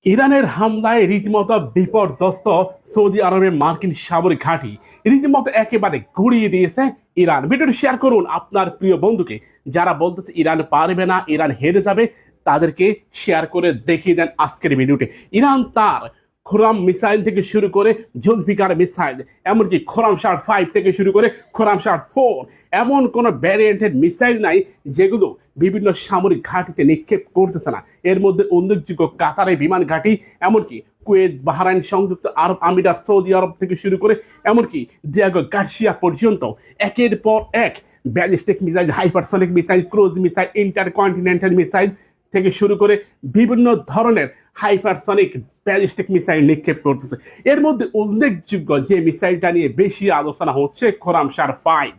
ইরানের হামলায় রীতিমতো বিপর্যস্ত সৌদি আরবের মার্কিন সামরিক ঘাঁটি রীতিমতো একেবারে গুড়িয়ে দিয়েছে ইরান। ভিডিওটি শেয়ার করুন আপনার প্রিয় বন্ধুকে। যারা বলতেছে ইরান পারবে না, ইরান হেরে যাবে, তাদেরকে শেয়ার করে দেখিয়ে দেন আজকের ভিডিওটি। ইরান তার খোরাম মিসাইল থেকে শুরু করে জুলফিকার মিসাইল, এমনকি খোরামশার 5 থেকে শুরু করে খোরামশার 4, এমন কোনো ভ্যারিয়েন্টের মিসাইল নাই যেগুলো বিভিন্ন সামরিক ঘাঁটিতে নিক্ষেপ করতেছে না। এর মধ্যে উল্লেখযোগ্য কাতারে বিমান ঘাঁটি, এমনকি কুয়েত, বাহরাইন, সংযুক্ত আরব আমিরাত, সৌদি আরব থেকে শুরু করে এমনকি দিয়াগো গার্সিয়া পর্যন্ত একের পর এক ballistic missile, hypersonic missile, cruise missile, intercontinental missile থেকে শুরু করে বিভিন্ন ধরনের হাইপারসনিক ব্যালিস্টিক মিসাইল নিক্ষেপ করতেছে। এর মধ্যে উল্লেখযোগ্য যে মিসাইলটা নিয়ে বেশি আলোচনা হচ্ছে খোরামশার 5।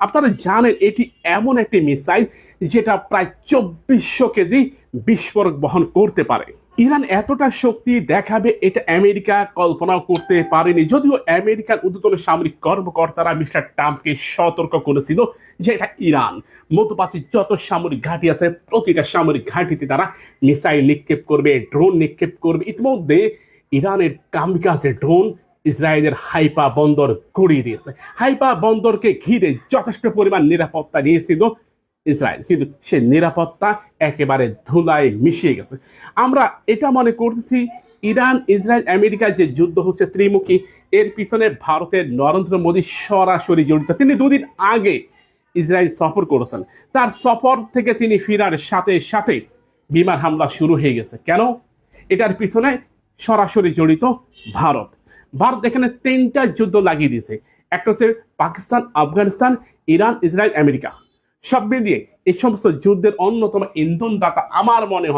আপনারা জানেন এটি এমন একটি মিসাইল যেটা প্রায় 2400 কেজি বিস্ফোরক বহন করতে পারে। ইরান এতটা শক্তি দেখাবে এটা আমেরিকা কল্পনাও করতে পারেনি, যদিও আমেরিকার ঊর্ধ্বতন সামরিক কর্মকর্তারা মিস্টার ট্রাম্পকে সতর্ক করেছিল যে এটা ইরান মধ্যপ্রাচ্যের যত সামরিক ঘাঁটি আছে প্রতিটা সামরিক ঘাঁটিতে তারা মিসাইল নিক্ষেপ করবে, ড্রোন নিক্ষেপ করবে। ইতিমধ্যে ইরানের কামিকাজে ড্রোন ইসরায়েলের হাইফা বন্দর গড়িয়ে দিয়েছে। হাইফা বন্দরকে ঘিরে যথেষ্ট পরিমাণ নিরাপত্তা নিয়েছিল ইসরায়েল, কিন্তু সে নিরাপত্তা একেবারে ধুলায় মিশিয়ে গেছে। আমরা এটা মনে করতেছি ইরান, ইসরায়েল, আমেরিকার যে যুদ্ধ হচ্ছে ত্রিমুখী, এর পিছনে ভারতের নরেন্দ্র মোদী সরাসরি জড়িত। তিনি দুদিন আগে ইসরায়েল সফর করেছেন, তার সফর থেকে তিনি ফেরার সাথে সাথে বিমান হামলা শুরু হয়ে গেছে। কেন? এটার পিছনে সরাসরি জড়িত ভারত। ভারত এখানে 3টা যুদ্ধ লাগিয়ে দিয়েছে। একটা হচ্ছে Pakistan, Afghanistan, Iran, Israel, America. সব মিলিয়ে এই সমস্ত যুদ্ধের অন্যতম ইন্ধনদাতা আমার মনে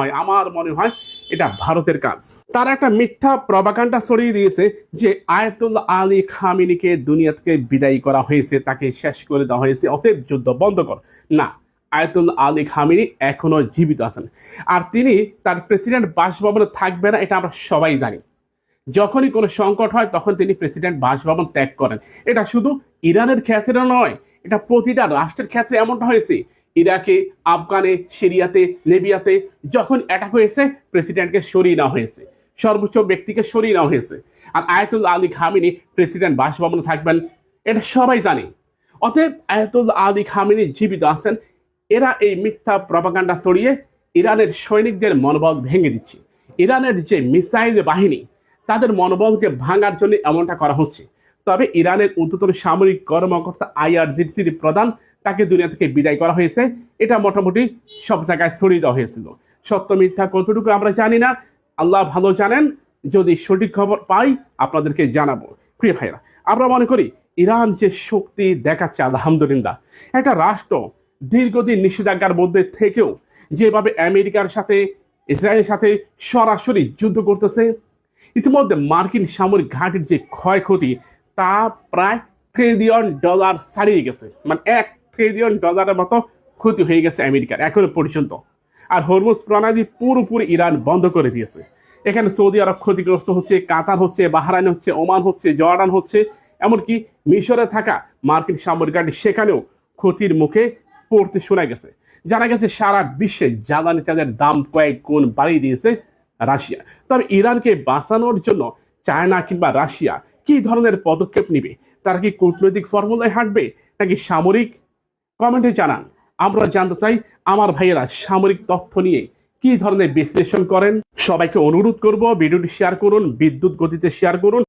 হয় এটা ভারতের কাজ। তারা একটা মিথ্যা প্রপাগান্ডা ছড়িয়ে দিয়েছে যে আয়াতুল্লাহ আলী খামেনিকে দুনিয়া থেকে বিদায় করা হয়েছে, তাকে শেষ করে দেওয়া হয়েছে, অতএব যুদ্ধ বন্ধ কর। না, আয়াতুল্লাহ আলী খামেনি এখনো জীবিত আছেন, আর তিনি তার প্রেসিডেন্ট বাসভবনে থাকবে না, এটা আমরা সবাই জানি। যখনই কোনো সংকট হয় তখন তিনি প্রেসিডেন্ট বাসভবন ত্যাগ করেন। এটা শুধু ইরানের ক্ষেত্রে নয়, এটা প্রতিটা রাষ্ট্রের ক্ষেত্রে এমনটা হয়েছে। ইরাকে, আফগানে, সিরিয়াতে, লিবিয়াতে যখন অ্যাটাক হয়েছে প্রেসিডেন্টকে সরিয়ে নেওয়া হয়েছে, সর্বোচ্চ ব্যক্তিকে সরিয়ে নেওয়া হয়েছে। আর আয়াতুল্লাহ আলী খামেনি প্রেসিডেন্ট বাসভবনে থাকবেন, এটা সবাই জানে। অতএব আয়াতুল্লাহ আলী খামেনি জীবিত আছেন। এরা এই মিথ্যা প্রপাগান্ডা ছড়িয়ে ইরানের সৈনিকদের মনোবল ভেঙে দিচ্ছে। ইরানের যে মিসাইল বাহিনী, তাদের মনোবলকে ভাঙার জন্য এমনটা করা হচ্ছে। তবে ইরানের ঊর্ধ্বতন সামরিক কর্মকর্তা IRGCর প্রধান, তাকে দুনিয়া থেকে বিদায় করা হয়েছে। এটা মোটামুটি সব জায়গায় ছড়িয়ে দেওয়া হয়েছিল। সত্য মিথ্যা কতটুকু আমরা জানি না, আল্লাহ ভালো জানেন। যদি সঠিক খবর পাই আপনাদেরকে জানাবো। প্রিয় ভাইরা, আমরা মনে করি ইরান যে শক্তি দেখাচ্ছে, আলহামদুলিল্লাহ, একটা রাষ্ট্র দীর্ঘদিন নিষেধাজ্ঞার মধ্যে থেকেও যেভাবে আমেরিকার সাথে, ইসরায়েলের সাথে সরাসরি যুদ্ধ করতেছে, ইতিমধ্যে মার্কিন সামরিক ঘাঁটির যে ক্ষয়ক্ষতি তা প্রায় $1 ট্রিলিয়ন ছাড়িয়ে গেছে। মানে $1 ট্রিলিয়ন মতো ক্ষতি হয়ে গেছে আমেরিকার এখনো পর্যন্ত। আর হরমুজ প্রণালী পুরোপুরি ইরান বন্ধ করে দিয়েছে। এখানে সৌদি আরব ক্ষতিগ্রস্ত হচ্ছে, কাতার হচ্ছে, বাহরাইন হচ্ছে, ওমান হচ্ছে, জর্ডান হচ্ছে, এমনকি মিশরে থাকা মার্কিন সামরিক ঘাঁটি সেখানেও ক্ষতির মুখে পড়তে শোনা গেছে। জানা গেছে সারা বিশ্বে জ্বালানি তেলের দাম কয়েক গুণ বাড়িয়ে দিয়েছে রাশিয়া। তবে ইরানকে বাঁচানোর জন্য চায়না কিংবা রাশিয়া কি ধরনের পদক্ষেপ নেবে? তারা কি কূটনৈতিক ফর্মুলায় হাঁটবে নাকি সামরিক? কমেন্টে জানান, আমরা জানতে চাই। আমার ভাইয়েরা সামরিক তথ্য নিয়ে কি ধরনের বিশ্লেষণ করেন। সবাইকে অনুরোধ করব ভিডিওটি শেয়ার করুন, বিদ্যুৎ গতিতে শেয়ার করুন।